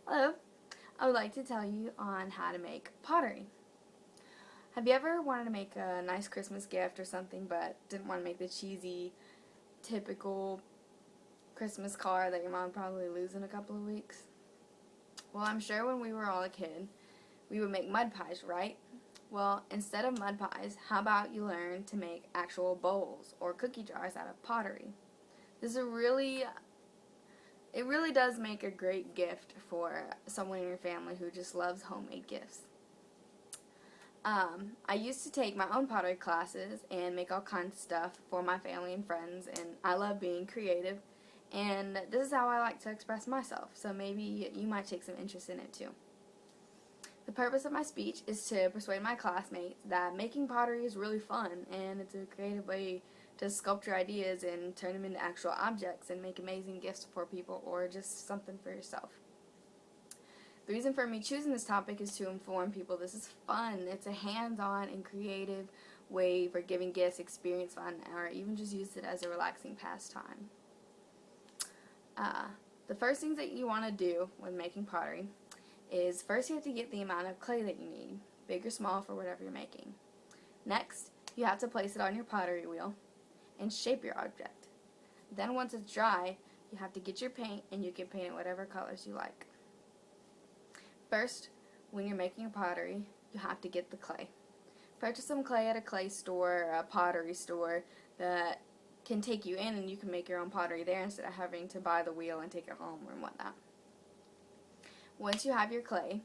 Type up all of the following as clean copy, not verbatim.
Hello, I would like to tell you on how to make pottery. Have you ever wanted to make a nice Christmas gift or something but didn't want to make the cheesy, typical Christmas card that your mom would probably lose in a couple of weeks? Well, I'm sure when we were all a kid, we would make mud pies, right? Well, instead of mud pies, how about you learn to make actual bowls or cookie jars out of pottery? This is it really does make a great gift for someone in your family who just loves homemade gifts. I used to take my own pottery classes and make all kinds of stuff for my family and friends, and I love being creative, and this is how I like to express myself, so maybe you might take some interest in it too. The purpose of my speech is to persuade my classmates that making pottery is really fun, and it's a creative way to sculpt your ideas and turn them into actual objects and make amazing gifts for people or just something for yourself. The reason for me choosing this topic is to inform people this is fun. It's a hands-on and creative way for giving gifts, experience fun, or even just use it as a relaxing pastime. The first things that you want to do when making pottery is first you have to get the amount of clay that you need, big or small for whatever you're making. Next, you have to place it on your pottery wheel and shape your object. Then once it's dry, you have to get your paint and you can paint it whatever colors you like. First, when you're making your pottery, you have to get the clay. Purchase some clay at a clay store or a pottery store that can take you in and you can make your own pottery there instead of having to buy the wheel and take it home and whatnot. Once you have your clay,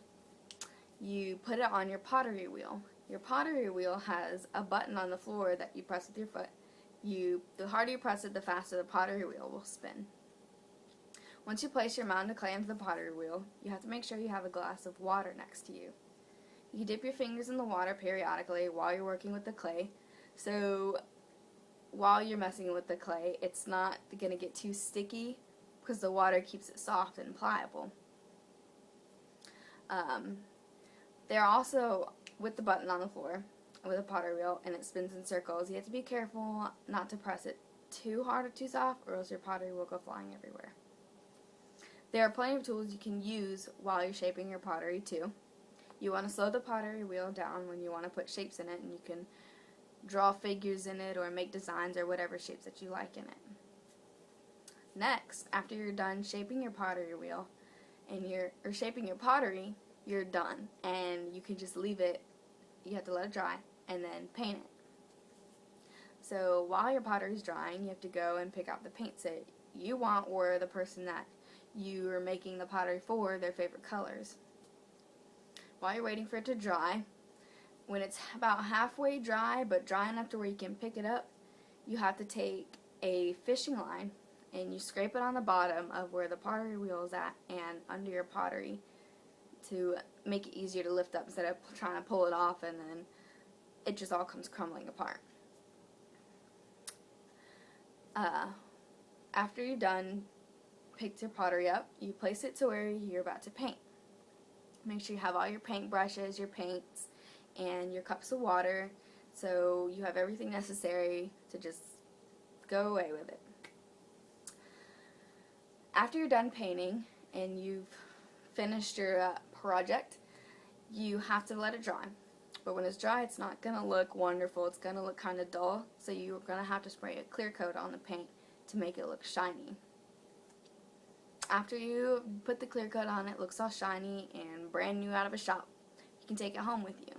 you put it on your pottery wheel. Your pottery wheel has a button on the floor that you press with your foot. The harder you press it, the faster the pottery wheel will spin. Once you place your mound of clay into the pottery wheel, you have to make sure you have a glass of water next to you. You dip your fingers in the water periodically while you're working with the clay, so while you're messing with the clay, it's not going to get too sticky because the water keeps it soft and pliable. They're also, with the button on the floor, with a pottery wheel, and it spins in circles, you have to be careful not to press it too hard or too soft, or else your pottery will go flying everywhere. There are plenty of tools you can use while you're shaping your pottery too. You want to slow the pottery wheel down when you want to put shapes in it, and you can draw figures in it or make designs or whatever shapes that you like in it. Next, after you're done shaping your pottery wheel or shaping your pottery, you're done, and you can just leave it. You have to let it dry and then paint it. So while your pottery is drying, you have to go and pick out the paints that you want or the person that you are making the pottery for, their favorite colors. While you're waiting for it to dry, when it's about halfway dry but dry enough to where you can pick it up, you have to take a fishing line and you scrape it on the bottom of where the pottery wheel is at and under your pottery to make it easier to lift up instead of trying to pull it off and then it just all comes crumbling apart. After you're done, picked your pottery up, you place it to where you're about to paint. Make sure you have all your paint brushes, your paints, and your cups of water so you have everything necessary to just go away with it. After you're done painting and you've finished your project, you have to let it dry. But when it's dry, it's not going to look wonderful. It's going to look kind of dull, so you're going to have to spray a clear coat on the paint to make it look shiny. After you put the clear coat on, it looks all shiny and brand new out of a shop. You can take it home with you.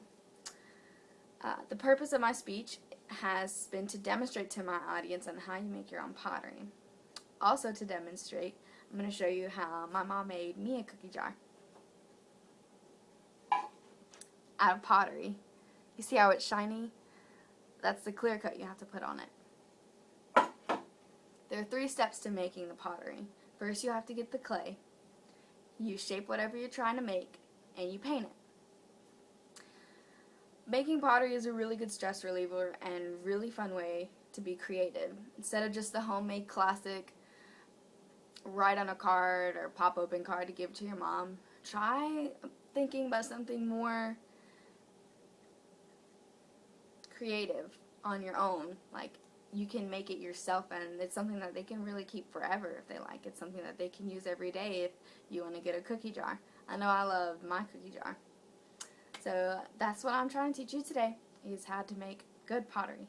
The purpose of my speech has been to demonstrate to my audience on how you make your own pottery. Also to demonstrate, I'm going to show you how my mom made me a cookie jar out of pottery. You see how it's shiny? That's the clear coat you have to put on it. There are 3 steps to making the pottery. First, you have to get the clay. You shape whatever you're trying to make, and you paint it. Making pottery is a really good stress reliever and really fun way to be creative. Instead of just the homemade classic write on a card or pop open card to give to your mom, try thinking about something more creative on your own. Like, you can make it yourself, and it's something that they can really keep forever if they like. It's something that they can use every day if you want to get a cookie jar. I know I love my cookie jar. So that's what I'm trying to teach you today, is how to make good pottery.